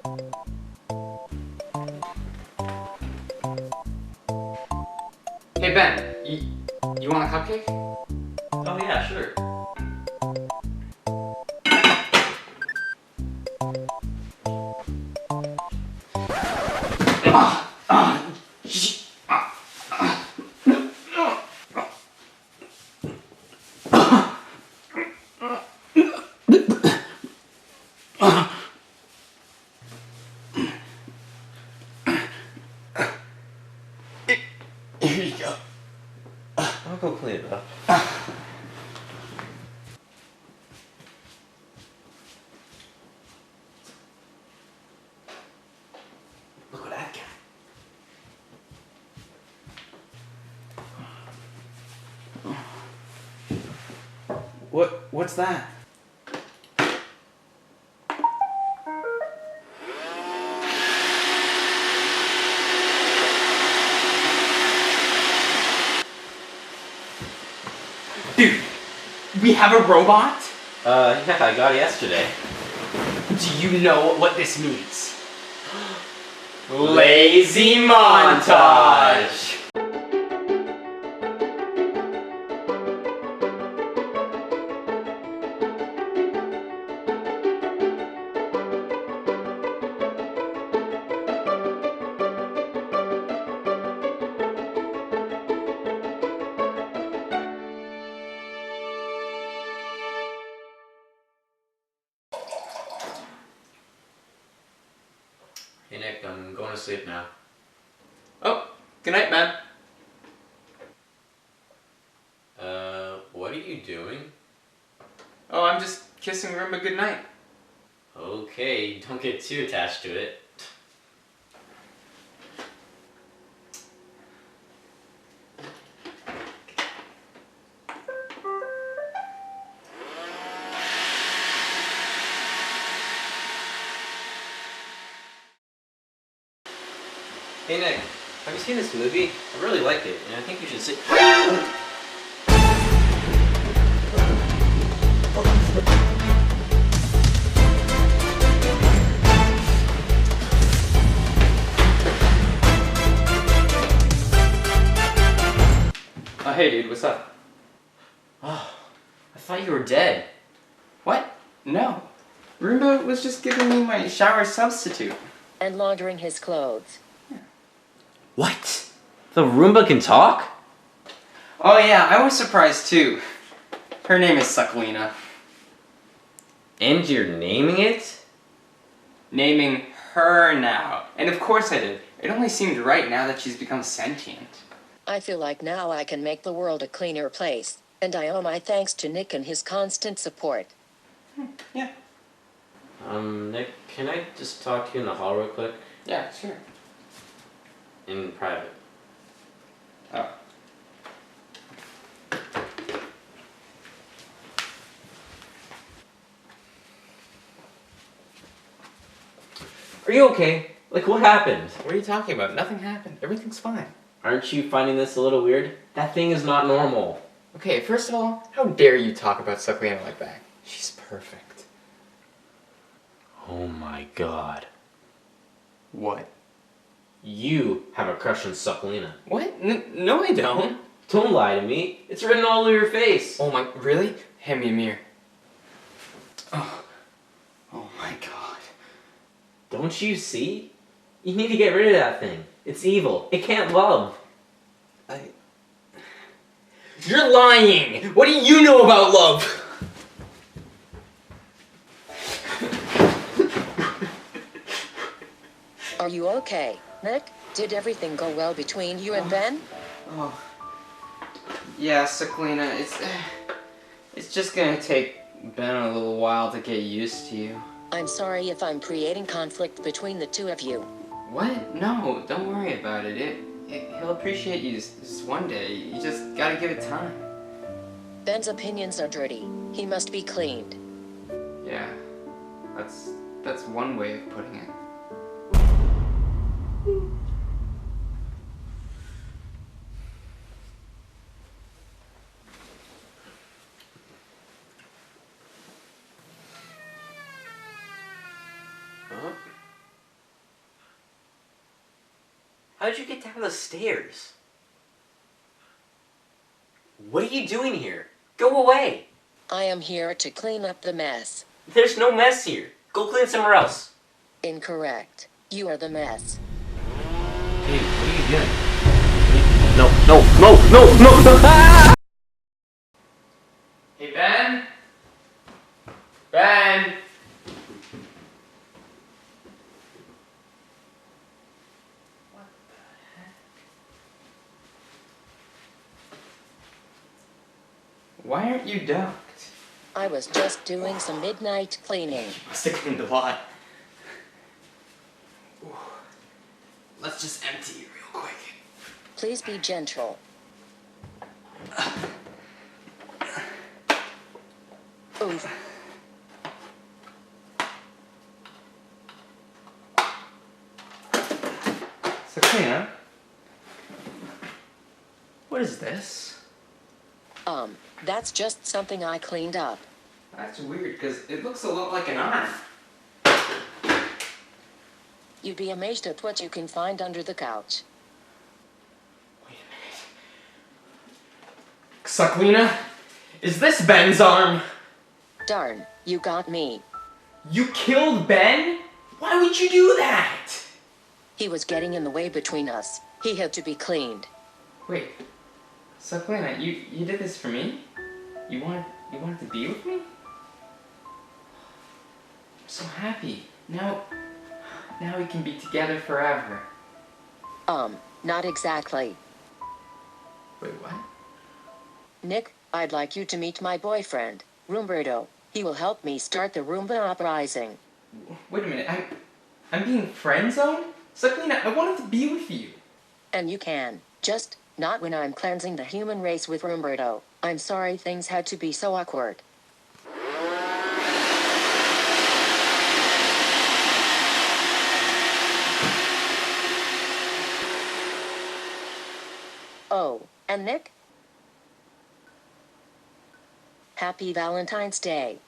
Hey Ben, you want a cupcake? Oh yeah, sure. Here you go. I'll go clean it up. Look at that guy. What's that? Dude, we have a robot? Yeah, I got it yesterday. Do you know what this means? Lazy montage! Hey Nick, I'm going to sleep now. Oh, good night, man. What are you doing? Oh, I'm just kissing Roomba goodnight. Okay, don't get too attached to it. Hey Nick, have you seen this movie? I really like it, and I think you should see. Oh, hey dude, what's up? Oh, I thought you were dead. What? No. Roomba was just giving me my shower substitute. And laundering his clothes. What? The Roomba can talk? Oh yeah, I was surprised too. Her name is Succlina. And you're naming it? Naming her now. And of course I did. It only seemed right now that she's become sentient. I feel like now I can make the world a cleaner place. And I owe my thanks to Nick and his constant support. Yeah. Nick, can I just talk to you in the hall real quick? Yeah, sure. In private. Oh. Are you okay? Like, what happened? What are you talking about? Nothing happened. Everything's fine. Aren't you finding this a little weird? That thing is not normal. Okay, first of all, how dare you talk about Succlina like that? She's perfect. Oh my god. What? You have a crush on Succlina. What? No, I don't. Don't lie to me. It's written all over your face. Oh my, really? Hand me a mirror. Oh. Oh my god. Don't you see? You need to get rid of that thing. It's evil. It can't love. You're lying! What do you know about love? Are you okay, Nick? Did everything go well between you and Ben? Oh. Yeah, Succlina, it's just gonna take Ben a little while to get used to you. I'm sorry if I'm creating conflict between the two of you. What? No, don't worry about it. He'll appreciate you this one day. You just gotta give it time. Ben's opinions are dirty. He must be cleaned. Yeah, that's one way of putting it. Huh? How'd you get down the stairs? What are you doing here? Go away! I am here to clean up the mess. There's no mess here. Go clean somewhere else. Incorrect. You are the mess. Hey, what are you doing? No, no, no, no, no, no! Ah! Hey, Ben? Ben? What the heck? Why aren't you ducked? I was just doing some midnight cleaning. Must have cleaned a lot. Ooh. Let's just empty it real quick. Please be gentle. Oof. Succlina? What is this? That's just something I cleaned up. That's weird, because it looks a lot like an arm. You'd be amazed at what you can find under the couch. Wait a minute. Succlina? Is this Ben's arm? Darn, you got me. You killed Ben? Why would you do that? He was getting in the way between us. He had to be cleaned. Wait. Succlina, you did this for me? You wanted to be with me? I'm so happy. Now we can be together forever. Not exactly. Wait, what? Nick, I'd like you to meet my boyfriend, Roomberto. He will help me start the Roomba uprising. Wait a minute, I'm being friend-zoned? Succlina, I wanted to be with you. And you can. Just not when I'm cleansing the human race with Roomberto. I'm sorry things had to be so awkward. Oh, and Nick? Happy Valentine's Day.